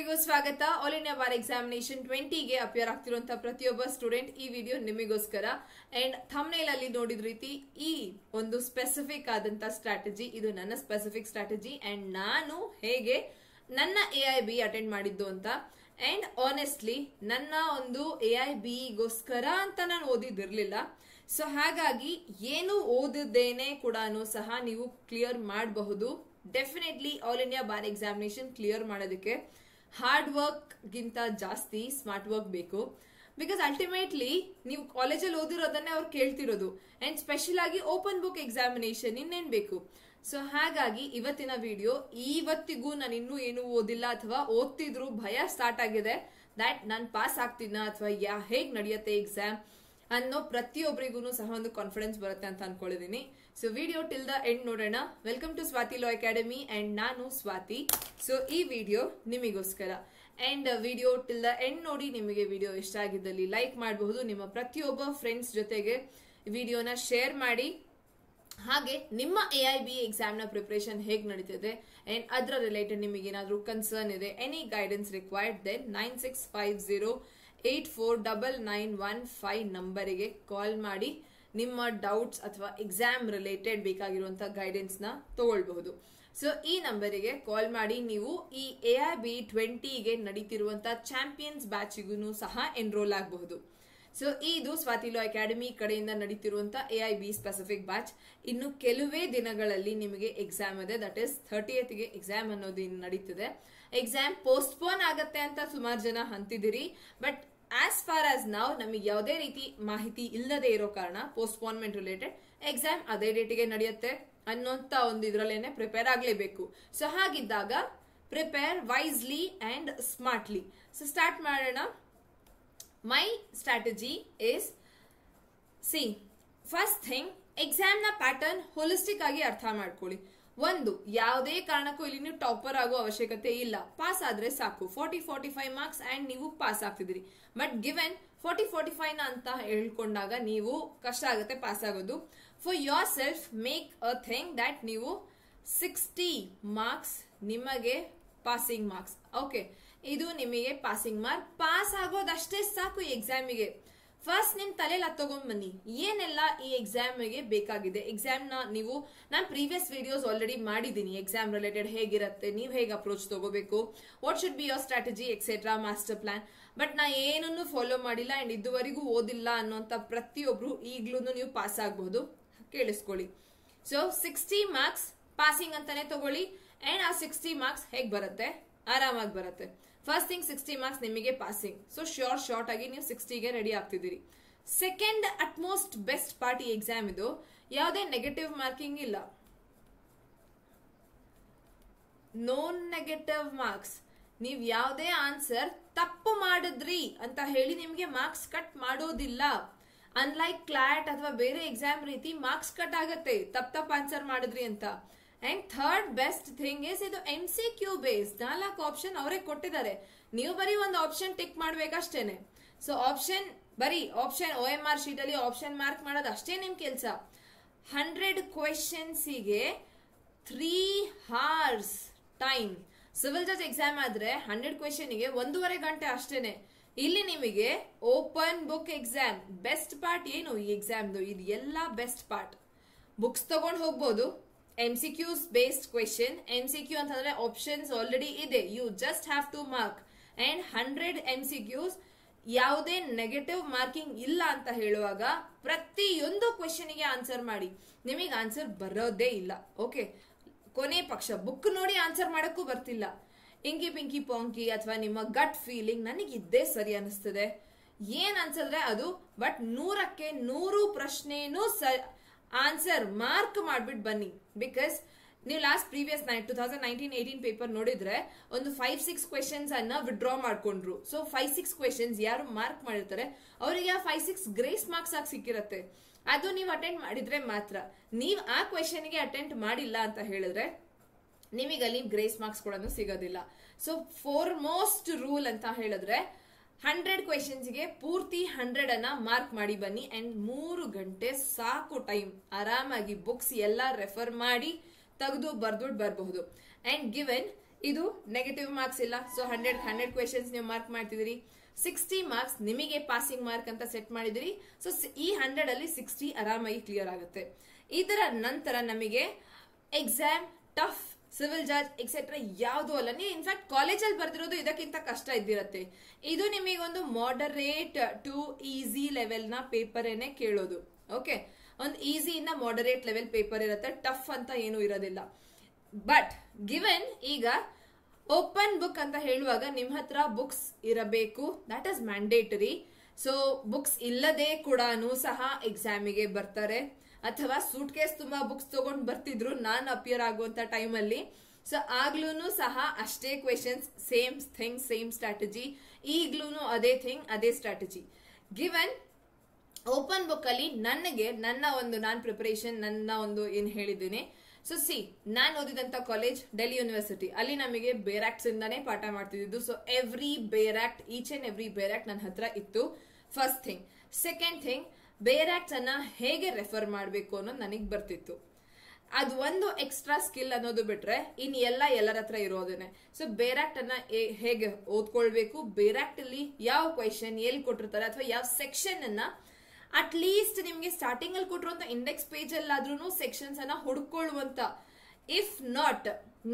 ಎಲ್ಲರಿಗೂ ಸ್ವಾಗತ. All India bar examination 20 ಗೆ ಅಪಿಯರ್ ಆಗ್ತಿರುವಂತಹ ಪ್ರತಿಯೊಬ್ಬ ಸ್ಟೂಡೆಂಟ್ ಈ ವಿಡಿಯೋ ನಿಮಗೋಸ್ಕರ. ಅಂಡ್ ಥಂಬ್ನೇಲ್ ಅಲ್ಲಿ ನೋಡಿದ ರೀತಿ ಈ ಒಂದು ಸ್ಪೆಸಿಫಿಕ್ ಆದಂತ ಸ್ಟ್ರಾಟಜಿ, ಇದು ನನ್ನ ಸ್ಪೆಸಿಫಿಕ್ ಸ್ಟ್ರಾಟಜಿ ಅಂಡ್ ನಾನು ಹೇಗೆ ನನ್ನ AIB ಅಟೆಂಡ್ ಮಾಡಿದ್ದು ಅಂತ. ಅಂಡ್ ಆನೆಸ್ಟ್ಲಿ ನನ್ನ ಒಂದು AIB ಗೋಸ್ಕರ ಅಂತ ನಾನು ಓದಿದಿರ್ಲಿಲ್ಲ. ಸೊ ಹಾಗಾಗಿ ಏನು ಓದಿದ್ದೇನೆ ಕೂಡ ಸಹ ನೀವು ಕ್ಲಿಯರ್ ಮಾಡಬಹುದು. Definitely all India bar examination clear ಮಾಡೋದಕ್ಕೆ ಹಾರ್ಡ್ ವರ್ಕ್ ಗಿಂತ ಜಾಸ್ತಿ ಸ್ಮಾರ್ಟ್ ವರ್ಕ್ ಬೇಕು. ಬಿಕಾಸ್ ಅಲ್ಟಿಮೇಟ್ಲಿ ನೀವು ಕಾಲೇಜಲ್ಲಿ ಓದಿರೋದನ್ನೇ ಅವ್ರು ಕೇಳ್ತಿರೋದು. ಅಂಡ್ ಸ್ಪೆಷಲ್ ಆಗಿ ಓಪನ್ ಬುಕ್ ಎಕ್ಸಾಮಿನೇಷನ್ ಇನ್ನೇನ್ ಬೇಕು. ಸೊ ಹಾಗಾಗಿ ಇವತ್ತಿನ ವಿಡಿಯೋ, ಇವತ್ತಿಗೂ ನಾನು ಇನ್ನೂ ಏನು ಓದಿಲ್ಲ ಅಥವಾ ಓದ್ತಿದ್ರು ಭಯ ಸ್ಟಾರ್ಟ್ ಆಗಿದೆ ದಟ್ ನಾನು ಪಾಸ್ ಆಗ್ತೀನ ಅಥವಾ ಹೇಗ್ ನಡೆಯುತ್ತೆ ಎಕ್ಸಾಮ್ ಅನ್ನೋ ಪ್ರತಿಯೊಬ್ಬರಿಗೂ ಸಹ ಒಂದು ಕಾನ್ಫಿಡೆನ್ಸ್ ಬರುತ್ತೆ ಅಂತ ಅನ್ಕೊಂಡಿದೀನಿ. So video till the end ನೋಡೋಣ. Welcome to Swathi law academy and ನಾನು ಸ್ವಾತಿ. ಸೊ ಈ ವಿಡಿಯೋ ನಿಮಗೋಸ್ಕರ. And video till the end ನೋಡಿ. ನಿಮಗೆ ವಿಡಿಯೋ ಇಷ್ಟ ಆಗಿದ್ದಲ್ಲಿ ಲೈಕ್ ಮಾಡಬಹುದು. ನಿಮ್ಮ ಪ್ರತಿಯೊಬ್ಬ ಫ್ರೆಂಡ್ಸ್ ಜೊತೆಗೆ ವಿಡಿಯೋನ ಶೇರ್ ಮಾಡಿ. ಹಾಗೆ ನಿಮ್ಮ AIB ಎಕ್ಸಾಮ್ ನ ಪ್ರಿಪರೇಷನ್ ಹೇಗ್ ನಡೀತಿದೆ ಅಂಡ್ ಅದರ ರಿಲೇಟೆಡ್ ನಿಮಗೆ ಏನಾದ್ರೂ ಕನ್ಸರ್ನ್ ಇದೆ, ಎನಿ ಗೈಡೆನ್ಸ್ ರಿಕ್ವೈರ್ಡ್, ದೆನ್ 9650849915 ನಂಬರಿಗೆ ಕಾಲ್ ಮಾಡಿ ನಿಮ್ಮ ಡೌಟ್ಸ್ ಅಥವಾ ಎಕ್ಸಾಮ್ ರಿಲೇಟೆಡ್ ಬೇಕಾಗಿರುವಂತಹ ಗೈಡೆನ್ಸ್ ನ ತಗೊಳ್ಬಹುದು. ಸೊ ಈ ನಂಬರಿಗೆ ಕಾಲ್ ಮಾಡಿ ನೀವು ಈ AIB 20 ಗೆ ನಡೀತಿರುವಂತಹ ಚಾಂಪಿಯನ್ಸ್ ಬ್ಯಾಚ್ಗೂ ಸಹ ಎನ್ರೋಲ್ ಆಗಬಹುದು. ಸೊ ಇದು ಸ್ವಾತಿ ಲಾ ಅಕಾಡೆಮಿ ಕಡೆಯಿಂದ ನಡೀತಿರುವಂತಹ AIB ಸ್ಪೆಸಿಫಿಕ್ ಬ್ಯಾಚ್. ಇನ್ನು ಕೆಲವೇ ದಿನಗಳಲ್ಲಿ ನಿಮಗೆ ಎಕ್ಸಾಮ್ ಇದೆ. ದಟ್ ಇಸ್ 30th ಗೆ ಎಕ್ಸಾಮ್ ಅನ್ನೋದು ನಡೀತಿದೆ. ಎಕ್ಸಾಮ್ ಪೋಸ್ಟ್ಪೋನ್ ಆಗತ್ತೆ ಅಂತ ಸುಮಾರು ಜನ ಅಂತಿದ್ದೀರಿ. ಬಟ್ ಆಸ್ ಫಾರ್ ಆಸ್ ನಾವು ನಮಗೆ ಯಾವುದೇ ರೀತಿ ಮಾಹಿತಿ ಇಲ್ಲದೆ ಇರೋ ಕಾರಣ ಪೋಸ್ಟ್ಪೋನ್ಮೆಂಟ್ ರಿಲೇಟೆಡ್ ಎಕ್ಸಾಮ್ ಅದೇ ಡೇಟಿಗೆ ನಡೆಯುತ್ತೆ ಅನ್ನೋಂತ ಒಂದು ಇದ್ರಲ್ಲೇನೆ ಪ್ರಿಪೇರ್ ಆಗ್ಲೇಬೇಕು. ಸೊ ಹಾಗಿದ್ದಾಗ prepare wisely and smartly. So start ಮಾಡೋಣ. My strategy is, see, first thing, exam na pattern holistic ಆಗಿ ಅರ್ಥ ಮಾಡ್ಕೊಳ್ಳಿ. ಒಂದು, ಯಾವುದೇ ಕಾರಣಕ್ಕೂ ಇಲ್ಲಿ ನೀವು ಟಾಪರ್ ಆಗೋ ಅವಶ್ಯಕತೆ ಇಲ್ಲ. ಪಾಸ್ ಆದ್ರೆ ಸಾಕು. 40-45 ಮಾರ್ಕ್ಸ್ ಅಂಡ್ ನೀವು ಪಾಸ್ ಆಗ್ತಿದ್ದೀರಿ. ಬಟ್ ಗಿವೆನ್ 40-45 ಅಂತ ಹೇಳ್ಕೊಂಡಾಗ ನೀವು ಕಷ್ಟ ಆಗುತ್ತೆ ಪಾಸ್ ಆಗೋದು. For your self make a thing that ನೀವು 60 ಮಾರ್ಕ್ಸ್ ನಿಮಗೆ ಪಾಸಿಂಗ್ ಮಾರ್ಕ್ಸ್. ಓಕೆ, ಇದು ನಿಮಗೆ ಪಾಸಿಂಗ್ ಮಾರ್ಕ್. ಪಾಸ್ ಆಗೋದಷ್ಟೇ ಸಾಕು ಈ ಎಕ್ಸಾಮಿಗೆ. ಫಸ್ಟ್ ನಿಮ್ ತಲೆಯಲ್ಲಿ ತಗೊಂಡ್ ಬನ್ನಿ ಏನೆಲ್ಲ ಈ ಎಕ್ಸಾಮಿಗೆ ಬೇಕಾಗಿದೆ. ಎಕ್ಸಾಮ್ ನ ನೀವು ನಾನು ಪ್ರೀವಿಯಸ್ ವಿಡಿಯೋಸ್ ಆಲ್ರೆಡಿ ಮಾಡಿದ್ದೀನಿ. ಎಕ್ಸಾಮ್ ರಿಲೇಟೆಡ್ ಹೇಗಿರುತ್ತೆ, ನೀವು ಹೇಗೆ ಅಪ್ರೋಚ್ ತಗೋಬೇಕು, what should be your strategy etcetera, master plan. But ನಾ ಏನನ್ನು ಫಾಲೋ ಮಾಡಿಲ್ಲ ಅಂಡ್ ಇದುವರೆಗೂ ಓದಿಲ್ಲ ಅನ್ನೋಂತ ಪ್ರತಿಯೊಬ್ರು ಈಗ್ಲೂ ನೀವು ಪಾಸ್ ಆಗಬಹುದು. ಕೇಳಿಸ್ಕೊಳ್ಳಿ. ಸೊ 60 ಮಾರ್ಕ್ಸ್ ಪಾಸಿಂಗ್ ಅಂತಾನೆ ತಗೊಳ್ಳಿ. ಅಂಡ್ ಆ 60 ಮಾರ್ಕ್ಸ್ ಹೇಗ್ ಬರುತ್ತೆ, ಆರಾಮಾಗಿ ಬರುತ್ತೆ. ಫಸ್ಟ್ ಥಿಂಗ್ 60 ಮಾರ್ಕ್ಸ್ ನಿಮಗೆ ಪಾಸಿಂಗ್. ಸೊ ಶಾರ್ಟ್ ಆಗಿ ನೀವು 60ಗೆ ರೆಡಿ ಆಗ್ತಿದ್ದೀರಿ. ಸೆಕೆಂಡ್ ಅಟ್ಮೋಸ್ಟ್ ಬೆಸ್ಟ್ ಪಾರ್ಟ್ ಈ ಎಕ್ಸಾಮ್ ಇದು, ಯಾವುದೇ ನೆಗೆಟಿವ್ ಮಾರ್ಕಿಂಗ್ ಇಲ್ಲ. No negative marks. ನೀವು ಯಾವುದೇ ಆನ್ಸರ್ ತಪ್ಪು ಮಾಡಿದ್ರಿ ಅಂತ ಹೇಳಿ ನಿಮ್ಗೆ ಮಾರ್ಕ್ಸ್ ಕಟ್ ಮಾಡೋದಿಲ್ಲ. ಅನ್ಲೈಕ್ ಕ್ಲಾಟ್ ಅಥವಾ ಬೇರೆ ಎಕ್ಸಾಮ್ ರೀತಿ ಮಾರ್ಕ್ಸ್ ಕಟ್ ಆಗತ್ತೆ ತಪ್ಪ ಆನ್ಸರ್ ಮಾಡಿದ್ರಿ ಅಂತ. And third best thing is, ಇದು MCQ ಬೇಸ್ಡ್. 4 ಆಪ್ಷನ್ ಅವರೇ ಕೊಟ್ಟಿದ್ದಾರೆ. ನೀವು ಬರೀ ಒಂದು ಆಪ್ಷನ್ ಟಿಕ್ ಮಾಡ್ಬೇಕಷ್ಟೇನೆ. ಸೊ ಆಪ್ಷನ್ OMR ಶೀಟ್ ಅಲ್ಲಿ ಆಪ್ಷನ್ ಮಾರ್ಕ್ ಮಾಡೋದು ಅಷ್ಟೇ ನಿಮ್ ಕೆಲಸ. 100 ಕ್ವೆಶನ್ಸಿಗೆ 3 hours ಟೈಮ್. ಸಿವಿಲ್ ಜಜ್ ಎಕ್ಸಾಮ್ ಆದ್ರೆ 100 ಕ್ವೆಶನ್ಗೆ 1.5 ಗಂಟೆ ಅಷ್ಟೇನೆ. ಇಲ್ಲಿ ನಿಮಗೆ open book exam. Best part ಏನು ಈ ಎಕ್ಸಾಮ್ದು, ಇದು ಎಲ್ಲ ಬೆಸ್ಟ್ ಪಾರ್ಟ್. ಬುಕ್ಸ್ ತಗೊಂಡ್ ಹೋಗ್ಬೋದು. MCQs based question. MCQ ಅಂತಂದ್ರೆ ಆಪ್ಷನ್ಸ್ ಆಲ್ರೆಡಿ ಇದೆ, you just have to mark. And 100 MCQs ಯಾವುದೇ ನೆಗೆಟಿವ್ ಮಾರ್ಕಿಂಗ್ ಇಲ್ಲ ಅಂತ ಹೇಳುವಾಗ ಪ್ರತಿಯೊಂದು ಕ್ವೆಶನ್ಗೆ ಆನ್ಸರ್ ಮಾಡಿ. ನಿಮಗೆ ಆನ್ಸರ್ ಬರೋದೇ ಇಲ್ಲ. ಓಕೆ, ಕೊನೆ ಪಕ್ಷ ಬುಕ್ ನೋಡಿ ಆನ್ಸರ್ ಮಾಡಕ್ಕೂ ಬರ್ತಿಲ್ಲ. ಇಂಕಿ ಪಿಂಕಿ ಪೋಂಕಿ ಅಥವಾ ನಿಮ್ಮ ಗಟ್ ಫೀಲಿಂಗ್ ನನಗೆ ಇದ್ದೇ ಸರಿ ಅನಿಸ್ತದೆ ಏನ್ ಅನ್ಸಿದ್ರೆ ಅದು. ಬಟ್ 100ಕ್ಕೆ 100 ಪ್ರಶ್ನೆನೂ ಆನ್ಸರ್ ಮಾರ್ಕ್ ಮಾಡ್ಬಿಟ್ಟು ಬನ್ನಿ. ಬಿಕಾಸ್ ನೀವು ಲಾಸ್ಟ್ ಪ್ರೀವಿಯಸ್ 2019-18 ಪೇಪರ್ ನೋಡಿದ್ರೆ ಒಂದು 5-6 ಕ್ವೆಶನ್ಸ್ ಅನ್ನ ವಿಡ್ರಾ ಮಾಡ್ಕೊಂಡ್ರು. ಸೊ 5-6 ಕ್ವೆಶನ್ಸ್ ಯಾರು ಮಾರ್ಕ್ ಮಾಡಿರ್ತಾರೆ ಅವರಿಗೆ ಆ 5-6 ಗ್ರೇಸ್ ಮಾರ್ಕ್ಸ್ ಆಗಿ ಸಿಕ್ಕಿರತ್ತೆ. ಅದು ನೀವು ಅಟೆಂಡ್ ಮಾಡಿದ್ರೆ ಮಾತ್ರ. ನೀವು ಆ ಕ್ವೆಶನ್ಗೆ ಅಟೆಂಡ್ ಮಾಡಿಲ್ಲ ಅಂತ ಹೇಳಿದ್ರೆ ನಿಮಗೆ ಅಲ್ಲಿ ಗ್ರೇಸ್ ಮಾರ್ಕ್ಸ್ ಕೂಡ ಸಿಗೋದಿಲ್ಲ. ಸೊ ಫಾರ್ಮೋಸ್ಟ್ ರೂಲ್ ಅಂತ ಹೇಳಿದ್ರೆ 100 ಕ್ವೆಶನ್ಸ್ಗೆ ಪೂರ್ತಿ 100 ಅನ್ನ ಮಾರ್ಕ್ ಮಾಡಿ ಬನ್ನಿ. ಅಂಡ್ 3 ಗಂಟೆ ಸಾಕು ಟೈಮ್. ಆರಾಮಾಗಿ ಬುಕ್ಸ್ ಎಲ್ಲ ರೆಫರ್ ಮಾಡಿ ತೆಗೆದು ಬರ್ದುಡ್ ಬರಬಹುದು. ಅಂಡ್ ಗಿವೆನ್ ಇದು ನೆಗೆಟಿವ್ ಮಾರ್ಕ್ಸ್ ಇಲ್ಲ. ಸೊ 100 ಕ್ವೆಶನ್ಸ್ ನೀವು ಮಾರ್ಕ್ ಮಾಡ್ತಿದ್ದೀರಿ. 60 ಮಾರ್ಕ್ಸ್ ನಿಮಗೆ ಪಾಸಿಂಗ್ ಮಾರ್ಕ್ ಅಂತ ಸೆಟ್ ಮಾಡಿದಿರಿ. ಸೊ ಈ 100 ಅಲ್ಲಿ 60 ಆರಾಮಾಗಿ ಕ್ಲಿಯರ್ ಆಗುತ್ತೆ. ಇದರ ನಂತರ ನಮಗೆ exam tough, civil judge etcetera ಯಾವುದು ಅಲ್ಲ. ನೀವು ಇನ್ಫ್ಯಾಕ್ಟ್ ಕಾಲೇಜಲ್ಲಿ ಬರ್ದಿರೋದು ಇದಕ್ಕಿಂತ ಕಷ್ಟ ಇದ್ದಿರತ್ತೆ. ಇದು ನಿಮಗೊಂದು ಮಾಡರೇಟ್ ಟು ಈಸಿ ಲೆವೆಲ್ ನ ಪೇಪರ್ ಏನೇ ಕೇಳೋದು. ಓಕೆ, ಒಂದು ಈಸಿ ಇಂದ ಮಾಡರೇಟ್ ಲೆವೆಲ್ ಪೇಪರ್ ಇರುತ್ತೆ, ಟಫ್ ಅಂತ ಏನು ಇರೋದಿಲ್ಲ. ಬಟ್ ಗಿವೆನ್ ಈಗ ಓಪನ್ ಬುಕ್ ಅಂತ ಹೇಳುವಾಗ ನಿಮ್ ಹತ್ರ ಬುಕ್ಸ್ ಇರಬೇಕು, that is mandatory. So books ಇಲ್ಲದೆ ಕೂಡ ಸಹ ಎಕ್ಸಾಮಿಗೆ ಬರ್ತಾರೆ, ಅಥವಾ ಸೂಟ್ ಕೇಸ್ ತುಂಬಾ ಬುಕ್ಸ್ ತಗೊಂಡ್ ಬರ್ತಿದ್ರು ನಾನು ಅಪಿಯರ್ ಆಗುವಂತ ಟೈಮ್ ಅಲ್ಲಿ. ಸೊ ಆಗ್ಲೂ ಸಹ ಅಷ್ಟೇ questions, same thing, same strategy. ಈಗ್ಲೂ ಅದೇ ಥಿಂಗ್, ಅದೇ ಸ್ಟ್ರಾಟಜಿ. ಗಿವನ್ ಓಪನ್ ಬುಕ್ ಅಲ್ಲಿ ನನಗೆ ನಾನ್ ಪ್ರಿಪರೇಷನ್, ನನ್ನ ಒಂದು ಏನ್ ಹೇಳಿದ್ದೀನಿ. ಸೊ ನಾನು ಓದಿದಂತ ಕಾಲೇಜ್ ಡೆಲ್ಲಿ ಯೂನಿವರ್ಸಿಟಿ, ಅಲ್ಲಿ ನಮಗೆ ಬೇರಾಕ್ಟ್ಸ್ ಇಂದಾನೇ ಪಾಠ ಮಾಡ್ತಿದ್ದು. So every bare act, each and every bare act ನನ್ನ ಹತ್ರ ಇತ್ತು. First thing. Second thing, bare acts ಅನ್ನ ಹೇಗೆ ರೆಫರ್ ಮಾಡಬೇಕು ಅನ್ನೋದು ನನಗೆ ಬರ್ತಿತ್ತು. ಅದು ಒಂದು ಎಕ್ಸ್ಟ್ರಾ ಸ್ಕಿಲ್ ಅನ್ನೋದು ಬಿಟ್ರೆ ಇನ್ ಎಲ್ಲರ ಹತ್ರ ಇರೋದೇನೆ. ಸೊ ಬೇರಾಕ್ಟ್ ಅನ್ನ ಹೇಗೆ ಓದ್ಕೊಳ್ಬೇಕು, ಬೇರಾಕ್ಟ್ ಅಲ್ಲಿ ಯಾವ ಕ್ವೆಶನ್ ಎಲ್ಲಿ ಕೊಟ್ಟಿರ್ತಾರೆ, ಅಥವಾ ಯಾವ ಸೆಕ್ಷನ್ ಅನ್ನ ಅಟ್ ಲೀಸ್ಟ್ ನಿಮ್ಗೆ ಸ್ಟಾರ್ಟಿಂಗ್ ಅಲ್ಲಿ ಕೊಟ್ಟಿರುವಂತ ಇಂಡೆಕ್ಸ್ ಪೇಜ್ ಅಲ್ಲಾದ್ರೂ ಸೆಕ್ಷನ್ಸ್ ಅನ್ನ ಹುಡ್ಕೊಳ್ಳುವಂತ, ಇಫ್ ನಾಟ್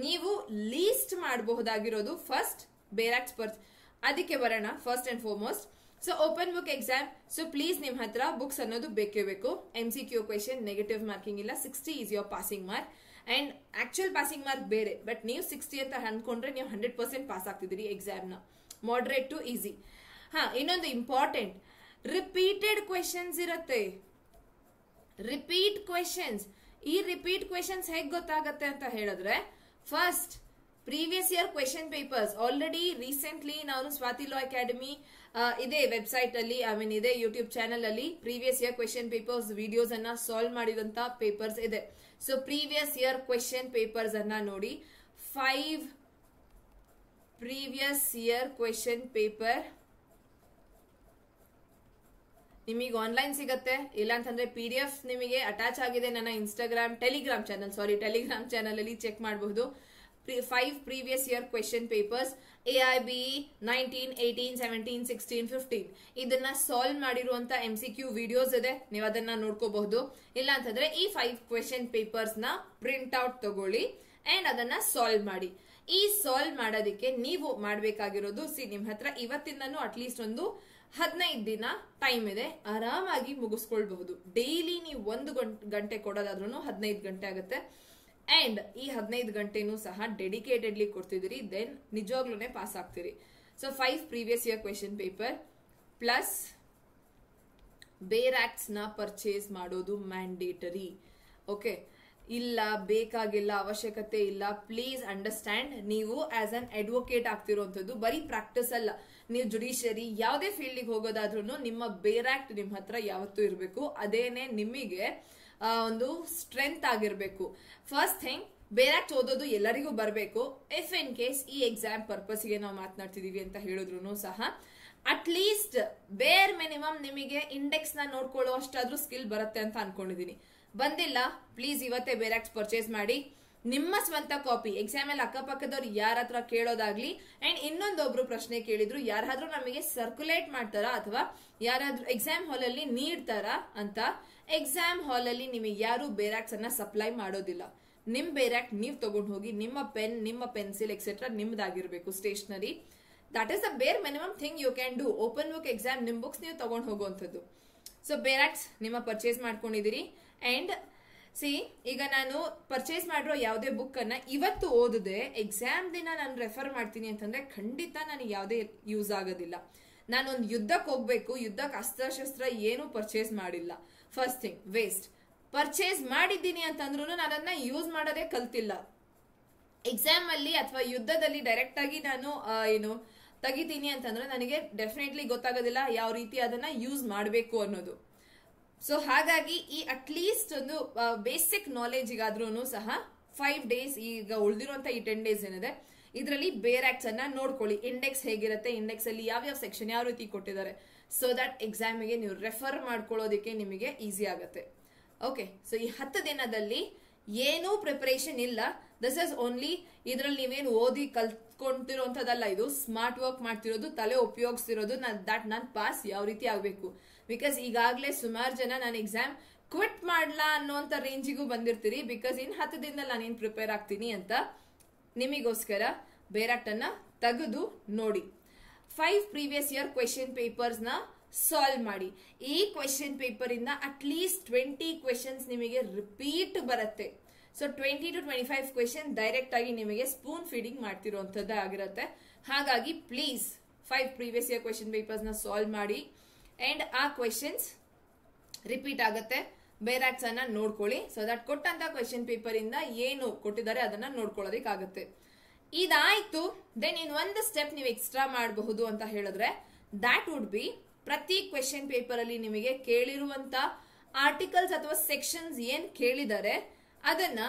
ನೀವು ಲೀಸ್ಟ್ ಮಾಡಬಹುದಾಗಿರೋದು ಫಸ್ಟ್ ಬೇರಾಕ್ಟ್ಸ್ ಅದಕ್ಕೆ ಬರೋಣ first and foremost. So open book exam. So please ನಿಮ್ ಹತ್ರ ಬುಕ್ಸ್ ಅನ್ನೋದು ಬೇಕೇ ಬೇಕು. MCQ ಕ್ವೆಶನ್, ನೆಗೆಟಿವ್ ಮಾರ್ಕಿಂಗ್ ಇಲ್ಲ. 60 is your passing mark. And actual passing mark ಬೇರೆ, ಬಟ್ ನೀವು 60 ಅಂತ ಅನ್ಕೊಂಡ್ರೆ ನೀವು 100% ಪಾಸ್ ಆಗ್ತಿದ್ದೀರಿ ಎಕ್ಸಾಮ್ ನ. Moderate to easy. ಇನ್ನೊಂದು ಇಂಪಾರ್ಟೆಂಟ್, ರಿಪೀಟೆಡ್ ಕ್ವೆಶನ್ಸ್ ಇರುತ್ತೆ. Repeat questions. ಈ ರಿಪೀಟ್ ಕ್ವೆಶನ್ಸ್ ಹೇಗ್ ಗೊತ್ತಾಗತ್ತೆ ಅಂತ ಹೇಳಿದ್ರೆ, first previous year question papers already recently ನಾನು ಸ್ವಾತಿ ಲಾ ಅಕಾಡೆಮಿ ಇದೇ ವೆಬ್ಸೈಟ್ ಅಲ್ಲಿ, ಇದೇ ಯೂಟ್ಯೂಬ್ ಚಾನಲ್ ಅಲ್ಲಿ previous year question papers videos ಅನ್ನ ಸಾಲ್ವ್ ಮಾಡಿದಂತ ಪೇಪರ್ಸ್ ಇದೆ. So previous year question papers ಅನ್ನ ನೋಡಿ. 5 ಪ್ರೀವಿಯಸ್ ಇಯರ್ ಕ್ವೆಶನ್ ಪೇಪರ್ ನಿಮಗೆ ಆನ್ಲೈನ್ ಸಿಗತ್ತೆ. ಇಲ್ಲ ಅಂತಂದ್ರೆ PDF ನಿಮಗೆ ಅಟ್ಯಾಚ್ ಆಗಿದೆ ನನ್ನ ಟೆಲಿಗ್ರಾಮ್ ಚಾನಲ್ ಅಲ್ಲಿ ಚೆಕ್ ಮಾಡಬಹುದು. 5 previous year question papers, AIBE 19, 18, 17, 16, 15 ಇದನ್ನ ಸಾಲ್ವ್ ಮಾಡಿರುವಂತ MCQ ವಿಡಿಯೋಸ್ ಇದೆ, ನೀವು ಅದನ್ನ ನೋಡ್ಕೋಬಹುದು. ಇಲ್ಲ ಅಂತಂದ್ರೆ ಈ 5 ಕ್ವೆಶನ್ ಪೇಪರ್ಸ್ ನ ಪ್ರಿಂಟ್ ಔಟ್ ತಗೊಳ್ಳಿ ಅಂಡ್ ಅದನ್ನ ಸಾಲ್ವ್ ಮಾಡಿ. ಈ ಸಾಲ್ವ್ ಮಾಡೋದಕ್ಕೆ ನೀವು ಮಾಡಬೇಕಾಗಿರೋದು, ನಿಮ್ ಹತ್ರ ಇವತ್ತಿಂದನೂ ಅಟ್ಲೀಸ್ಟ್ ಒಂದು 15 ದಿನ ಟೈಮ್ ಇದೆ, ಆರಾಮಾಗಿ ಮುಗಿಸ್ಕೊಳ್ಬಹುದು. ಡೈಲಿ ನೀವು 1 ಗಂಟೆ ಕೊಡೋದಾದ್ರೂ 15 ಗಂಟೆ ಆಗುತ್ತೆ. ಅಂಡ್ ಈ 15 ಗಂಟೆನೂ ಸಹ ಡೆಡಿಕೇಟೆಡ್ಲಿ ಕೊಡ್ತಿದ್ದೀರಿ, ದೆನ್ ನಿಜವಾಗ್ಲೂ ಪಾಸ್ ಆಗ್ತೀರಿ. So 5 previous year question paper plus bare acts ನ ಪರ್ಚೇಸ್ ಮಾಡೋದು ಮ್ಯಾಂಡೇಟರಿ. ಓಕೆ, ಇಲ್ಲ ಬೇಕಾಗಿಲ್ಲ, ಅವಶ್ಯಕತೆ ಇಲ್ಲ. ಪ್ಲೀಸ್ ಅಂಡರ್ಸ್ಟ್ಯಾಂಡ್, ನೀವು ಆಸ್ ಅನ್ ಅಡ್ವೊಕೇಟ್ ಆಗ್ತಿರುವಂತದ್ದು ಬರೀ ಪ್ರಾಕ್ಟಿಸ್ ಅಲ್ಲ. ನೀವು ಜುಡಿಷಿಯರಿ ಯಾವುದೇ ಫೀಲ್ಡಿಗೆ ಹೋಗೋದಾದ್ರೂ ನಿಮ್ಮ ಬೇರಾಕ್ಟ್ ನಿಮ್ ಹತ್ರ ಯಾವತ್ತೂ ಇರಬೇಕು. ಅದೇನೆ ನಿಮಗೆ ಒಂದು ಸ್ಟ್ರೆಂತ್ ಆಗಿರ್ಬೇಕು. ಫಸ್ಟ್ ಥಿಂಗ್, ಬೇರಾಕ್ಟ್ ಓದೋದು ಎಲ್ಲರಿಗೂ ಬರಬೇಕು. ಇಫ್ ಇನ್ ಕೇಸ್ ಈ ಎಕ್ಸಾಮ್ ಪರ್ಪಸ್ಗೆ ನಾವು ಮಾತನಾಡ್ತಿದೀವಿ ಅಂತ ಹೇಳಿದ್ರು ಸಹ ಅಟ್ಲೀಸ್ಟ್ ಬೇರ್ ಮಿನಿಮಮ್ ನಿಮಗೆ ಇಂಡೆಕ್ಸ್ ನ ನೋಡ್ಕೊಳ್ಳೋ ಅಷ್ಟಾದ್ರೂ ಸ್ಕಿಲ್ ಬರುತ್ತೆ ಅಂತ ಅನ್ಕೊಂಡಿದೀನಿ. ಬಂದಿಲ್ಲ, ಪ್ಲೀಸ್ ಇವತ್ತೇ ಬೇರಾಕ್ಟ್ಸ್ ಪರ್ಚೇಸ್ ಮಾಡಿ. ನಿಮ್ಮ ಸ್ವಂತ ಕಾಪಿ ಎಕ್ಸಾಮ್ ಅಲ್ಲಿ ಅಕ್ಕಪಕ್ಕದವ್ರು ಯಾರ ಹತ್ರ ಕೇಳೋದಾಗ್ಲಿ. ಅಂಡ್ ಇನ್ನೊಂದೊಬ್ರು ಪ್ರಶ್ನೆ ಕೇಳಿದ್ರು, ಯಾರಾದ್ರೂ ನಮಗೆ ಸರ್ಕ್ಯುಲೇಟ್ ಮಾಡ್ತಾರಾ ಅಥವಾ ಯಾರಾದ್ರೂ ಎಕ್ಸಾಮ್ ಹಾಲ್ ಅಲ್ಲಿ ನೀಡ್ತಾರಾ ಅಂತ. ಎಕ್ಸಾಮ್ ಹಾಲ್ ಅಲ್ಲಿ ನಿಮಗೆ ಯಾರು ಬೇರಾಕ್ಟ್ಸ್ ಅನ್ನ ಸಪ್ಲೈ ಮಾಡೋದಿಲ್ಲ. ನಿಮ್ ಬೇರಾಕ್ಟ್ ನೀವ್ ತಗೊಂಡು ಹೋಗಿ, ನಿಮ್ಮ ಪೆನ್, ನಿಮ್ಮ ಪೆನ್ಸಿಲ್ ಎಕ್ಸೆಟ್ರಾ ನಿಮ್ದಾಗಿರ್ಬೇಕು, stationery. That is the bare minimum thing you can do. Open book exam ನಿಮ್ ಬುಕ್ಸ್ ನೀವು ತಗೊಂಡು ಹೋಗುವಂಥದ್ದು. ಸೊ ಬೇರಾಕ್ಟ್ಸ್ ನಿಮ್ಮ ಪರ್ಚೇಸ್ ಮಾಡ್ಕೊಂಡಿದ್ದೀರಿ. ಅಂಡ್ ಈಗ ನಾನು ಪರ್ಚೇಸ್ ಮಾಡಿರೋ ಯಾವುದೇ ಬುಕ್ ಅನ್ನ ಇವತ್ತು ಓದಿದೆ ಎಕ್ಸಾಮ್ ದಿನ ನಾನು ರೆಫರ್ ಮಾಡ್ತೀನಿ ಅಂತಂದ್ರೆ ಖಂಡಿತ ನನಗೆ ಯಾವುದೇ ಯೂಸ್ ಆಗೋದಿಲ್ಲ. ನಾನೊಂದು ಯುದ್ಧಕ್ಕೆ ಹೋಗ್ಬೇಕು, ಯುದ್ಧಕ್ಕೆ ಅಸ್ತ್ರಶಸ್ತ್ರ ಏನು ಪರ್ಚೇಸ್ ಮಾಡಿಲ್ಲ. First thing, waste. ಪರ್ಚೇಸ್ ಮಾಡಿದ್ದೀನಿ ಅಂತಂದ್ರೂ ನಾನು ಅದನ್ನ ಯೂಸ್ ಮಾಡೋದೇ ಕಲ್ತಿಲ್ಲ. ಎಕ್ಸಾಮ್ ಅಲ್ಲಿ ಅಥವಾ ಯುದ್ಧದಲ್ಲಿ ಡೈರೆಕ್ಟ್ ಆಗಿ ನಾನು ತೆಗಿತೀನಿ ಅಂತಂದ್ರೆ ನನಗೆ ಡೆಫಿನೆಟ್ಲಿ ಗೊತ್ತಾಗೋದಿಲ್ಲ ಯಾವ ರೀತಿ ಅದನ್ನ ಯೂಸ್ ಮಾಡಬೇಕು ಅನ್ನೋದು. ಸೊ ಹಾಗಾಗಿ ಈ ಅಟ್ಲೀಸ್ಟ್ ಒಂದು ಬೇಸಿಕ್ ನಾಲೆಜ್ಗಾದ್ರೂ ಸಹ 5 ಡೇಸ್, ಈಗ ಉಳಿದಿರುವಂತ ಈ 10 ಡೇಸ್ ಏನಿದೆ ಇದರಲ್ಲಿ ಬೇರಾಕ್ಟ್ಸ್ ಅನ್ನ ನೋಡ್ಕೊಳ್ಳಿ. ಇಂಡೆಕ್ಸ್ ಹೇಗಿರುತ್ತೆ, ಇಂಡೆಕ್ಸ್ ಅಲ್ಲಿ ಯಾವ್ಯಾವ ಸೆಕ್ಷನ್ ಯಾವ ರೀತಿ ಕೊಟ್ಟಿದ್ದಾರೆ, ಸೊ ದಟ್ ಎಕ್ಸಾಮಿಗೆ ನೀವು ರೆಫರ್ ಮಾಡ್ಕೊಳ್ಳೋದಕ್ಕೆ ನಿಮಗೆ ಈಸಿ ಆಗುತ್ತೆ. ಓಕೆ, ಸೊ ಈ 10 ದಿನದಲ್ಲಿ ಏನೂ ಪ್ರಿಪರೇಷನ್ ಇಲ್ಲ, ದಿಸ್ ಇಸ್ ಓನ್ಲಿ, ಇದ್ರಲ್ಲಿ ನೀವೇನು ಓದಿ ಕಲ್ತ್ಕೊಂತಿರೋಂಥದ್ದಲ್ಲ, ಇದು ಸ್ಮಾರ್ಟ್ ವರ್ಕ್ ಮಾಡ್ತಿರೋದು, ತಲೆ ಉಪಯೋಗಿಸ್ತಿರೋದು. ನಾನು ಪಾಸ್ ಯಾವ ರೀತಿ ಆಗ್ಬೇಕು. ಬಿಕಾಸ್ ಈಗಾಗಲೇ ಸುಮಾರು ಜನ ನಾನು ಎಕ್ಸಾಮ್ ಕ್ವಿಟ್ ಮಾಡ್ಲಾ ಅನ್ನೋಂಥ ರೇಂಜಿಗೂ ಬಂದಿರ್ತೀರಿ. ಬಿಕಾಸ್ ಇನ್ 10 ದಿನದಲ್ಲಿ ನಾನೇನು ಪ್ರಿಪೇರ್ ಆಗ್ತೀನಿ ಅಂತ. ನಿಮಗೋಸ್ಕರ ಬೇರಾಕ್ಟ್ ಅನ್ನ ತೆಗೆದು ನೋಡಿ. 5 ಪ್ರೀವಿಯಸ್ ಇಯರ್ ಕ್ವೆಶನ್ ಪೇಪರ್ಸ್ ನ ಸಾಲ್ವ್ ಮಾಡಿ. ಈ ಕ್ವೆಶನ್ ಪೇಪರ್ ಇಂದ ಅಟ್ಲೀಸ್ಟ್ 20 ಕ್ವೆಶನ್ಸ್ ನಿಮಗೆ ರಿಪೀಟ್ ಬರುತ್ತೆ. ಸೊ 20 to 25 ಕ್ವೆಶನ್ ಡೈರೆಕ್ಟ್ ಆಗಿ ನಿಮಗೆ ಸ್ಪೂನ್ ಫೀಡಿಂಗ್ ಮಾಡ್ತಿರೋಂಥದ್ದು ಆಗಿರುತ್ತೆ. ಹಾಗಾಗಿ please 5 previous year question papers ನ ಸಾಲ್ವ್ ಮಾಡಿ ಅಂಡ್ ಆ ಕ್ವೆಶನ್ಸ್ ರಿಪೀಟ್ ಆಗುತ್ತೆ. ಬೇರಾಕ್ಟ್ಸ್ ಅನ್ನ ನೋಡ್ಕೊಳ್ಳಿ. ಸೊ ದಟ್ ಕೊಟ್ಟಂತ ಕ್ವೆಶನ್ ಪೇಪರ್ ಇಂದ ಏನು ಕೊಟ್ಟಿದ್ದಾರೆ ಅದನ್ನ ನೋಡ್ಕೊಳ್ಳೋದಕ್ಕಾಗುತ್ತೆ. ಇದಾಯ್ತು. ದೆನ್ ಇನ್ ಒಂದು ಸ್ಟೆಪ್ ನೀವು ಎಕ್ಸ್ಟ್ರಾ ಮಾಡಬಹುದು ಅಂತ ಹೇಳಿದ್ರೆ ದಾಟ್ ವುಡ್ ಬಿ, ಪ್ರತಿ ಕ್ವೆಶನ್ ಪೇಪರ್ ಅಲ್ಲಿ ನಿಮಗೆ ಕೇಳಿರುವಂತ ಆರ್ಟಿಕಲ್ಸ್ ಅಥವಾ ಸೆಕ್ಷನ್ಸ್ ಏನ್ ಕೇಳಿದ್ದಾರೆ ಅದನ್ನ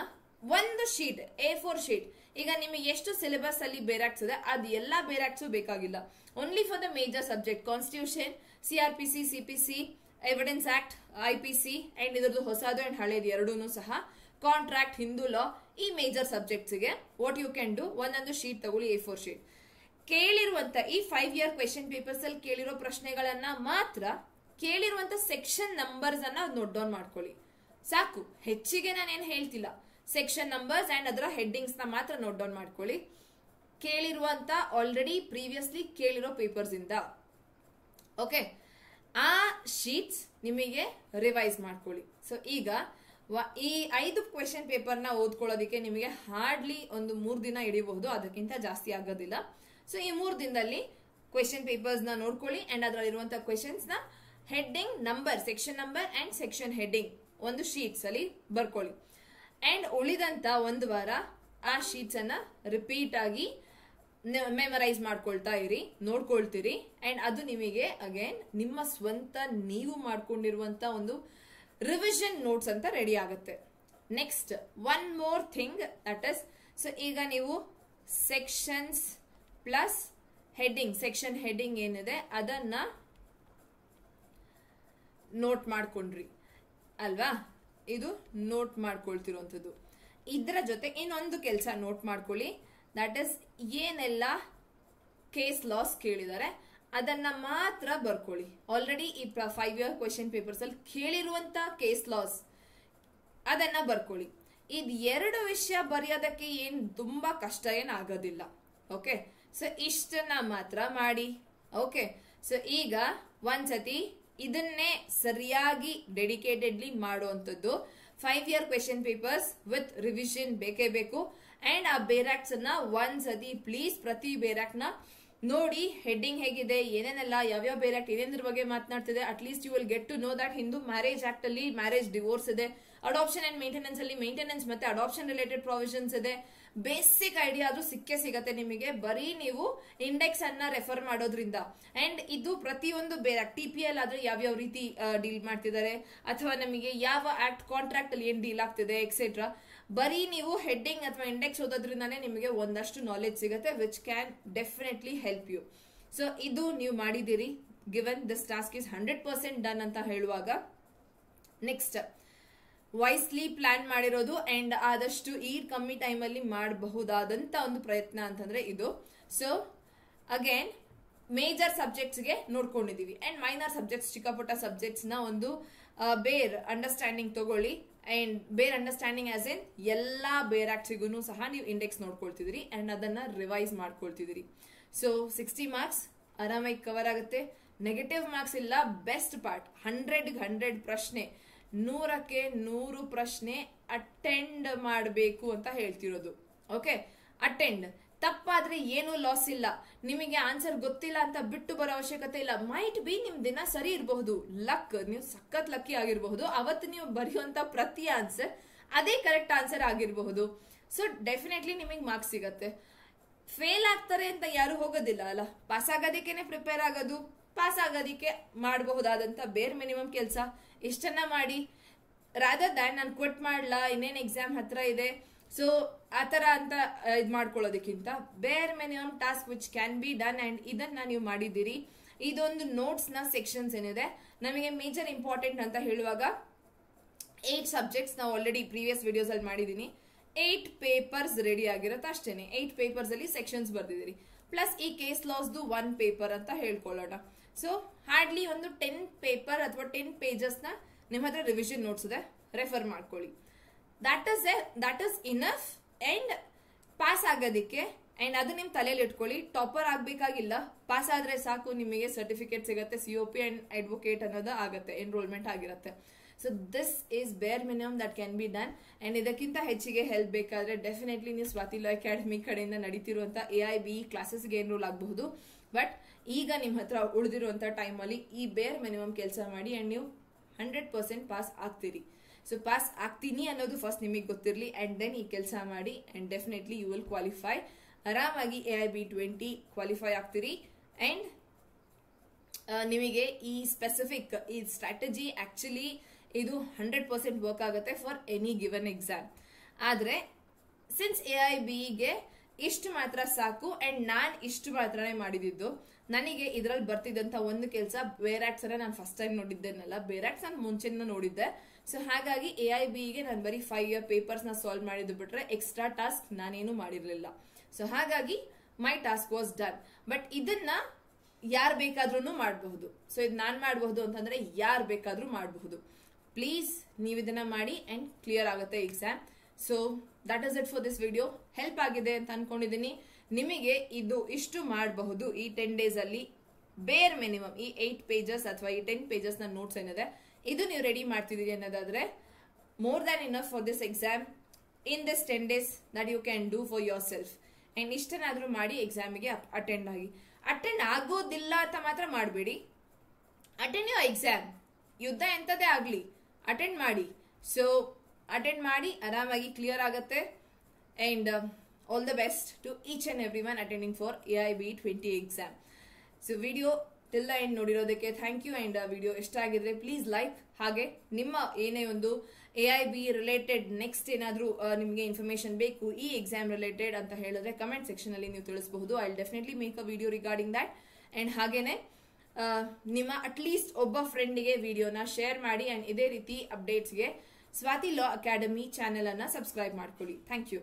ಒಂದು ಶೀಟ್, A4 ಶೀಟ್. ಈಗ ನಿಮಗೆ ಎಷ್ಟು ಸಿಲೆಬಸ್ ಅಲ್ಲಿ ಬೇರಾಕ್ಟ್ಸ್ ಇದೆ ಅದು ಎಲ್ಲಾ ಬೇರಾಕ್ಟ್ಸ್ ಬೇಕಾಗಿಲ್ಲ. Only for the major subject, constitution, CRPC, CPC, evidence act, IPC and ಇದ್ರದ್ದು ಹೊಸದು ಅಂಡ್ ಹಳೇದು ಎರಡೂ ಸಹ, ಕಾಂಟ್ರಾಕ್ಟ್, ಹಿಂದೂ ಲಾ, ಈ ಮೇಜರ್ ಸಬ್ಜೆಕ್ಟ್ಸ್ ಗೆ ವಾಟ್ ಯು ಕ್ಯಾನ್ ಡೂ, ಒಂದೊಂದು ಶೀಟ್ ತಗೊಳ್ಳಿ, A4 ಶೀಟ್. ಕೇಳಿರುವಂತ ಈ 5 ಇಯರ್ ಕ್ವೆಶನ್ ಪೇಪರ್ಸ್ ಅಲ್ಲಿ ಕೇಳಿರೋ ಪ್ರಶ್ನೆಗಳನ್ನ ಮಾತ್ರ, ಕೇಳಿರುವಂತ ಸೆಕ್ಷನ್ ನಂಬರ್ಸ್ ಅನ್ನ ನೋಟ್ ಡೌನ್ ಮಾಡ್ಕೊಳ್ಳಿ ಸಾಕು. ಹೆಚ್ಚಿಗೆ ನಾನೇನು ಹೇಳ್ತಿಲ್ಲ. ಸೆಕ್ಷನ್ ನಂಬರ್ಸ್ ಅಂಡ್ ಅದರ ಹೆಡ್ಡಿಂಗ್ಸ್ ನ ಮಾತ್ರ ನೋಟ್ ಡೌನ್ ಮಾಡ್ಕೊಳ್ಳಿ, ಕೇಳಿರುವಂತ ಆಲ್ರೆಡಿ ಪ್ರೀವಿಯಸ್ಲಿ ಕೇಳಿರೋ ಪೇಪರ್ಸ್ ಇಂದ. ಓಕೆ, ಆ ಶೀಟ್ಸ್ ನಿಮಗೆ ರಿವೈಸ್ ಮಾಡ್ಕೊಳ್ಳಿ. ಸೊ ಈಗ ಈ 5 ಕ್ವೆಶನ್ ಪೇಪರ್ ನ ಓದ್ಕೊಳ್ಳೋದಕ್ಕೆ ನಿಮಗೆ ಹಾರ್ಡ್ಲಿ ಒಂದು 3 ದಿನ ಹಿಡಿಯಬಹುದು, ಅದಕ್ಕಿಂತ ಜಾಸ್ತಿ ಆಗೋದಿಲ್ಲ. ಸೊ ಈ 3 ದಿನದಲ್ಲಿ ಕ್ವೆಶನ್ ಪೇಪರ್ಸ್ ನ ನೋಡ್ಕೊಳ್ಳಿ ಅಂಡ್ ಅದರಲ್ಲಿರುವಂತಹ ಕ್ವೆಶನ್ಸ್ ನ heading number, section number and section heading ಒಂದು ಶೀಟ್ಸ್ ಅಲ್ಲಿ ಬರ್ಕೊಳ್ಳಿ. ಅಂಡ್ ಉಳಿದಂತ ಒಂದು ವಾರ ಆ ಶೀಟ್ಸ್ ಅನ್ನ ರಿಪೀಟ್ ಆಗಿ ಮೆಮರೈಸ್ ಮಾಡ್ಕೊಳ್ತಾ ಇರಿ, ನೋಡ್ಕೊಳ್ತೀರಿ. ಅಂಡ್ ಅದು ನಿಮಗೆ ಅಗೇನ್ ನಿಮ್ಮ ಸ್ವಂತ ನೀವು ಮಾಡ್ಕೊಂಡಿರುವಂತ ಒಂದು ರಿವಿಷನ್ ನೋಟ್ಸ್ ಅಂತ ರೆಡಿ ಆಗುತ್ತೆ. Next one more thing that is, so ಈಗ ನೀವು sections plus heading, section heading ಏನಿದೆ ಅದನ್ನ ನೋಟ್ ಮಾಡ್ಕೊಂಡ್ರಿ ಅಲ್ವಾ, ಇದು ನೋಟ್ ಮಾಡ್ಕೊಳ್ತಿರೋಂಥದ್ದು. ಇದರ ಜೊತೆ ಇನ್ನೊಂದು ಕೆಲಸ ನೋಟ್ ಮಾಡ್ಕೊಳ್ಳಿ, ದಟ್ ಇಸ್ ಏನೆಲ್ಲ ಕೇಸ್ ಲಾಸ್ ಕೇಳಿದ್ದಾರೆ ಅದನ್ನ ಮಾತ್ರ ಬರ್ಕೊಳ್ಳಿ. ಆಲ್ರೆಡಿ ಈ 5 ಇಯರ್ ಕ್ವೆಶನ್ ಪೇಪರ್ಸ್ ಅಲ್ಲಿ ಕೇಳಿರುವಂತ ಕೇಸ್ ಲಾಸ್ ಅದನ್ನ ಬರ್ಕೊಳ್ಳಿ. ಇದು 2 ವಿಷಯ ಬರೆಯೋದಕ್ಕೆ ಏನ್ ತುಂಬಾ ಕಷ್ಟ ಏನ್ ಆಗೋದಿಲ್ಲ. ಓಕೆ, ಸೊ ಇಷ್ಟನ್ನ ಮಾತ್ರ ಮಾಡಿ. ಓಕೆ, ಸೊ ಈಗ ಒಂದ್ಸತಿ ಇದನ್ನೇ ಸರಿಯಾಗಿ ಡೆಡಿಕೇಟೆಡ್ಲಿ ಮಾಡುವಂಥದ್ದು. 5 year question papers with revision ಬೇಕೇ ಬೇಕು. ಅಂಡ್ ಆ ಬೇರಾಕ್ಟ್ಸ್ ಅನ್ನ ಒಂದ್ಸತಿ ಪ್ಲೀಸ್ ಪ್ರತಿ ಬೇರಾಕ್ಟ್ ನ ನೋಡಿ, ಹೆಡ್ಡಿಂಗ್ ಹೇಗಿದೆ, ಏನೇನೆಲ್ಲ ಯಾವ್ಯಾವ ಬೇರಾಕ್ಟ್ ಏನೇದ್ರ ಬಗ್ಗೆ ಮಾತನಾಡ್ತಿದೆ. At least you will get to know that Hindu marriage act ಅಲ್ಲಿ ಮ್ಯಾರೇಜ್ ಡಿವೋರ್ಸ್ ಇದೆ, ಅಡಾಪ್ಷನ್ ಅಂಡ್ ಮೇಂಟೆನೆನ್ಸ್ ಅಲ್ಲಿ ಮೇಂಟೆನೆನ್ಸ್ ಮತ್ತೆ ಅಡಾಪ್ಷನ್ ರಿಲೇಟೆಡ್ ಪ್ರಾವಿಷನ್ಸ್ ಇದೆ. ಬೇಸಿಕ್ ಐಡಿಯಾ ಅದು ಸಿಗತ್ತೆ ನಿಮಗೆ, ಬರೀ ನೀವು ಇಂಡೆಕ್ಸ್ ಅನ್ನ ರೆಫರ್ ಮಾಡೋದ್ರಿಂದ. ಅಂಡ್ ಇದು ಪ್ರತಿಯೊಂದು ಬೇರಾಕ್ಟ್, TPL ಆದ್ರೆ ಯಾವ್ಯಾವ ರೀತಿ ಡೀಲ್ ಮಾಡ್ತಿದ್ದಾರೆ, ಅಥವಾ ನಮಗೆ ಯಾವ ಆಕ್ಟ್ ಕಾಂಟ್ರಾಕ್ಟ್ ಅಲ್ಲಿ ಏನ್ ಡೀಲ್ ಆಗ್ತಿದೆ ಎಕ್ಸೆಟ್ರಾ, ಬರೀ ನೀವು ಹೆಡ್ಡಿಂಗ್ ಅಥವಾ ಇಂಡೆಕ್ಸ್ ಓದೋದ್ರಿಂದಾನೇ ನಿಮಗೆ ಒಂದಷ್ಟು ನಾಲೆಜ್ ಸಿಗುತ್ತೆ, which can definitely help you. So ಇದು ನೀವು ಮಾಡಿದಿರಿ, given this task is 100% done ಅಂತ ಹೇಳುವಾಗ, ನೆಕ್ಸ್ಟ್ ವೈಸ್ಲಿ ಪ್ಲಾನ್ ಮಾಡಿರೋದು ಅಂಡ್ ಆದಷ್ಟು ಈ ಕಮ್ಮಿ ಟೈಮ್ ಅಲ್ಲಿ ಮಾಡಬಹುದಾದಂತ ಒಂದು ಪ್ರಯತ್ನ ಅಂತಂದ್ರೆ ಇದು. ಸೊ ಅಗೇನ್ ಮೇಜರ್ ಸಬ್ಜೆಕ್ಟ್ಸ್ ಗೆ ನೋಡ್ಕೊಂಡಿದೀವಿ ಅಂಡ್ ಮೈನರ್ ಸಬ್ಜೆಕ್ಟ್ಸ್, ಚಿಕ್ಕ ಪುಟ್ಟ ಸಬ್ಜೆಕ್ಟ್ಸ್ ನ ಒಂದು ಬೇರ್ ಅಂಡರ್ಸ್ಟ್ಯಾಂಡಿಂಗ್ ತಗೊಳ್ಳಿ. ಅಂಡ್ ಬೇರ್ ಅಂಡರ್ಸ್ಟ್ಯಾಂಡಿಂಗ್ ಆಸ್ ಇನ್ ಎಲ್ಲಾ ಬೇರಾಕ್ಟ್ಸಿಗೂ ಸಹ ನೀವು ಇಂಡೆಕ್ಸ್ ನೋಡ್ಕೊಳ್ತಿದ್ರಿ ಅಂಡ್ ಅದನ್ನ ರಿವೈಸ್ ಮಾಡ್ಕೊಳ್ತಿದ್ರಿ. ಸೊ 60 ಮಾರ್ಕ್ಸ್ ಆರಾಮಾಗಿ ಕವರ್ ಆಗುತ್ತೆ. ನೆಗೆಟಿವ್ ಮಾರ್ಕ್ಸ್ ಇಲ್ಲ. ಬೆಸ್ಟ್ ಪಾರ್ಟ್ 100 ಪ್ರಶ್ನೆ, 100ಕ್ಕೆ 100 ಪ್ರಶ್ನೆ ಅಟೆಂಡ್ ಮಾಡಬೇಕು ಅಂತ ಹೇಳ್ತಿರೋದು. Okay, attend. ತಪ್ಪಾದ್ರೆ ಏನು ಲಾಸ್ ಇಲ್ಲ. ನಿಮಗೆ ಆನ್ಸರ್ ಗೊತ್ತಿಲ್ಲ ಅಂತ ಬಿಟ್ಟು ಬರೋ ಅವಶ್ಯಕತೆ ಇಲ್ಲ. ಮೈಟ್ ಬಿ ನಿಮ್ ದಿನ ಸರಿ ಇರಬಹುದು, ಲಕ್, ನೀವು ಸಖತ್ ಲಕ್ಕಿ ಆಗಿರಬಹುದು, ಅವತ್ತು ನೀವು ಬರೆಯುವಂತ ಪ್ರತಿ ಆನ್ಸರ್ ಅದೇ ಕರೆಕ್ಟ್ ಆನ್ಸರ್ ಆಗಿರಬಹುದು. ಸೊ ಡೆಫಿನೆಟ್ಲಿ ನಿಮಗೆ ಮಾರ್ಕ್ಸ್ ಸಿಗತ್ತೆ. ಫೇಲ್ ಆಗ್ತಾರೆ ಅಂತ ಯಾರು ಹೋಗೋದಿಲ್ಲ ಅಲ್ಲ, ಪಾಸ್ ಆಗೋದಕ್ಕೇನೆ ಪ್ರಿಪೇರ್ ಆಗೋದು. ಪಾಸ್ ಆಗೋದಿಕ್ಕೆ ಮಾಡಬಹುದಾದಂತ ಬೇರ್ ಮಿನಿಮಮ್ ಕೆಲಸ ಇಷ್ಟನ್ನ ಮಾಡಿ. ರಾದರ್ ದ್ಯಾನ್ ನಾನು ಕ್ವಿಟ್ ಮಾಡ್ಲಾ, ಇನ್ನೇನ್ ಎಕ್ಸಾಮ್ ಹತ್ರ ಇದೆ, ಸೊ ಆತರ ಅಂತ ಇದ್ ಮಾಡ್ಕೊಳ್ಳೋದಕ್ಕಿಂತ ಬೇರ್ minimum task which can be done and ಇದನ್ನ ನೀವು ಮಾಡಿದ್ದೀರಿ. ಇದೊಂದು ನೋಟ್ಸ್ ನ ಸೆಕ್ಷನ್ಸ್ ಏನಿದೆ ನಮಗೆ ಮೇಜರ್ ಇಂಪಾರ್ಟೆಂಟ್ ಅಂತ ಹೇಳುವಾಗ 8 ಸಬ್ಜೆಕ್ಟ್ಸ್ ನಾವು ಆಲ್ರೆಡಿ ಪ್ರೀವಿಯಸ್ ವಿಡಿಯೋಸ್ ಅಲ್ಲಿ ಮಾಡಿದೀನಿ. 8 ಪೇಪರ್ಸ್ ರೆಡಿ ಆಗಿರುತ್ತೆ ಅಷ್ಟೇನೆ. 8 ಪೇಪರ್ಸ್ ಅಲ್ಲಿ ಸೆಕ್ಷನ್ಸ್ ಬರ್ದಿದ್ದೀರಿ, ಪ್ಲಸ್ ಈ ಕೇಸ್ ಲಾಸ್ದು 1 ಪೇಪರ್ ಅಂತ ಹೇಳ್ಕೊಳ್ಳೋಣ. ಸೊ ಹಾರ್ಡ್ಲಿ ಒಂದು 10 ಪೇಪರ್ ಅಥವಾ 10 ಪೇಜಸ್ ನ ನಿಮ್ಮ ಹತ್ರ ರಿವಿಷನ್ ನೋಟ್ಸ್ ಇದೆ, ರೆಫರ್ ಮಾಡ್ಕೊಳ್ಳಿ. That is enough and pass ಆಗೋದಿಕ್ಕೆ. ಅಂಡ್ ಅದು ನಿಮ್ ತಲೆಯಲ್ಲಿ ಇಟ್ಕೊಳ್ಳಿ, ಟಾಪರ್ ಆಗ್ಬೇಕಾಗಿಲ್ಲ, ಪಾಸ್ ಆದ್ರೆ ಸಾಕು, ನಿಮಗೆ ಸರ್ಟಿಫಿಕೇಟ್ ಸಿಗುತ್ತೆ, COP ಅಂಡ್ ಅಡ್ವೊಕೇಟ್ ಅನ್ನೋದು ಆಗುತ್ತೆ, ಎನ್ರೋಲ್ಮೆಂಟ್ ಆಗಿರುತ್ತೆ. ಸೊ ದಿಸ್ ಈಸ್ ಬೇರ್ minimum that can be done. And ಇದಕ್ಕಿಂತ ಹೆಚ್ಚಿಗೆ ಹೆಲ್ಪ್ ಬೇಕಾದ್ರೆ ಡೆಫಿನೆಟ್ಲಿ ನೀವು ಸ್ವಾತಿ ಲಾ ಅಕಾಡೆಮಿ ಕಡೆಯಿಂದ ನಡೀತಿರುವಂತ AIB ಕ್ಲಾಸಸ್ಗೆ ಎನ್ರೋಲ್ ಆಗಬಹುದು. ಬಟ್ ಈಗ ನಿಮ್ಮ ಹತ್ರ ಉಳಿದಿರುವಂತ ಟೈಮ್ ಅಲ್ಲಿ ಈ ಬೇರ್ ಮಿನಿಮಮ್ ಕೆಲಸ ಮಾಡಿ ಅಂಡ್ ನೀವು 100% ಪಾಸ್ ಆಗ್ತೀರಿ. ಸೊ ಪಾಸ್ ಆಗ್ತೀನಿ ಅನ್ನೋದು ಫಸ್ಟ್ ನಿಮಗೆ ಗೊತ್ತಿರಲಿ, ಅಂಡ್ ದೆನ್ ಈ ಕೆಲಸ ಮಾಡಿ and definitely you will qualify. ಆರಾಮಾಗಿ AIB 20 ಕ್ವಾಲಿಫೈ ಆಗ್ತೀರಿ. ಅಂಡ್ ನಿಮಗೆ ಈ ಸ್ಪೆಸಿಫಿಕ್ ಈ ಸ್ಟ್ರಾಟಜಿ ಆಕ್ಚುಲಿ ಇದು 100% ವರ್ಕ್ ಆಗುತ್ತೆ ಫಾರ್ ಎನಿ ಗಿವನ್ ಎಕ್ಸಾಮ್. ಆದ್ರೆ ಸಿನ್ಸ್ AIBಗೆ ಇಷ್ಟು ಮಾತ್ರ ಸಾಕು ಅಂಡ್ ನಾನ್ ಇಷ್ಟು ಮಾತ್ರನೇ ಮಾಡಿದ್ದು, ನನಗೆ ಇದ್ರಲ್ಲಿ ಬರ್ತಿದ್ದಂತ ಒಂದು ಕೆಲಸ ಬೇರಾಕ್ಸ್ ಅನ್ನ ನಾನು ಫಸ್ಟ್ ಟೈಮ್ ನೋಡಿದ್ದೇನಲ್ಲ, ಬೇರಾಕ್ಸ್ ನಾನು ಮುಂಚೆನ ನೋಡಿದ್ದೆ. ಸೊ ಹಾಗಾಗಿ AIBಗೆ ನಾನು ಬರೀ 5 ಇಯರ್ ಪೇಪರ್ಸ್ ನ ಸಾಲ್ವ್ ಮಾಡಿದ್ದು ಬಿಟ್ರೆ ಎಕ್ಸ್ಟ್ರಾ ಟಾಸ್ಕ್ ನಾನೇನು ಮಾಡಿರ್ಲಿಲ್ಲ. ಸೊ ಹಾಗಾಗಿ ಮೈ ಟಾಸ್ಕ್ ವಾಸ್ ಡನ್. ಬಟ್ ಇದನ್ನ ಯಾರು ಬೇಕಾದ್ರೂ ಮಾಡಬಹುದು. ಸೊ ಇದು ನಾನ್ ಮಾಡಬಹುದು ಅಂತಂದ್ರೆ ಯಾರು ಬೇಕಾದ್ರೂ ಮಾಡಬಹುದು. ಪ್ಲೀಸ್ ನೀವು ಇದನ್ನ ಮಾಡಿ ಅಂಡ್ ಕ್ಲಿಯರ್ ಆಗುತ್ತೆ exam. So that is it for this video. Help ಆಗಿದೆ ಅಂತ ಅನ್ಕೊಂಡಿದ್ದೀನಿ. ನಿಮಗೆ ಇದು ಇಷ್ಟು ಮಾಡಬಹುದು ಈ 10 ಡೇಸ್ ಅಲ್ಲಿ. ಬೇರ್ ಮಿನಿಮಮ್ ಈ 8 ಪೇಜಸ್ ಅಥವಾ ಈ 10 ಪೇಜಸ್ ನ ನೋಟ್ಸ್ ಏನಿದೆ ಇದು ನೀವು ರೆಡಿ ಮಾಡ್ತಿದ್ದೀರಿ ಅನ್ನೋದಾದ್ರೆ more than enough for this exam in this 10 days that you can do for yourself. And ಇಷ್ಟನಾದ್ರೂ ಮಾಡಿ ಎಕ್ಸಾಮಿಗೆ ಅಟೆಂಡ್ ಆಗಿ. ಅಟೆಂಡ್ ಆಗೋದಿಲ್ಲ ಅಂತ ಮಾತ್ರ ಮಾಡಬೇಡಿ. Attend your exam. ಯುದ್ಧ ಎಂತದೇ ಆಗ್ಲಿ ಅಟೆಂಡ್ ಮಾಡಿ. ಸೊ ಅಟೆಂಡ್ ಮಾಡಿ, ಆರಾಮಾಗಿ ಕ್ಲಿಯರ್ ಆಗುತ್ತೆ. And all the best to each and every one attending for AIB 20 exam. So video till the end ನೋಡಿರೋದಕ್ಕೆ ಥ್ಯಾಂಕ್ ಯು. ಅಂಡ್ ವಿಡಿಯೋ ಇಷ್ಟ ಆಗಿದ್ರೆ ಪ್ಲೀಸ್ ಲೈಕ್. ಹಾಗೆ ನಿಮ್ಮ ಏನೇ ಒಂದು AIB ರಿಲೇಟೆಡ್ ನೆಕ್ಸ್ಟ್ ಏನಾದರೂ ನಿಮಗೆ ಇನ್ಫಾರ್ಮೇಶನ್ ಬೇಕು ಈ ಎಕ್ಸಾಮ್ ರಿಲೇಟೆಡ್ ಅಂತ ಹೇಳಿದ್ರೆ ಕಮೆಂಟ್ ಸೆಕ್ಷನ್ ಅಲ್ಲಿ ನೀವು ತಿಳಿಸಬಹುದು. I will definitely make a video regarding that. And ಹಾಗೇನೆ ನಿಮ್ಮ ಅಟ್ಲೀಸ್ಟ್ ಒಬ್ಬ ಫ್ರೆಂಡ್ಗೆ ವಿಡಿಯೋನ ಶೇರ್ ಮಾಡಿ. ಅಂಡ್ ಇದೇ ರೀತಿ ಅಪ್ಡೇಟ್ಸ್ಗೆ ಸ್ವಾತಿ ಲಾ ಅಕಾಡೆಮಿ ಚಾನೆಲ್ ಅನ್ನ ಸಬ್ಸ್ಕ್ರೈಬ್ ಮಾಡ್ಕೊಳ್ಳಿ. Thank you.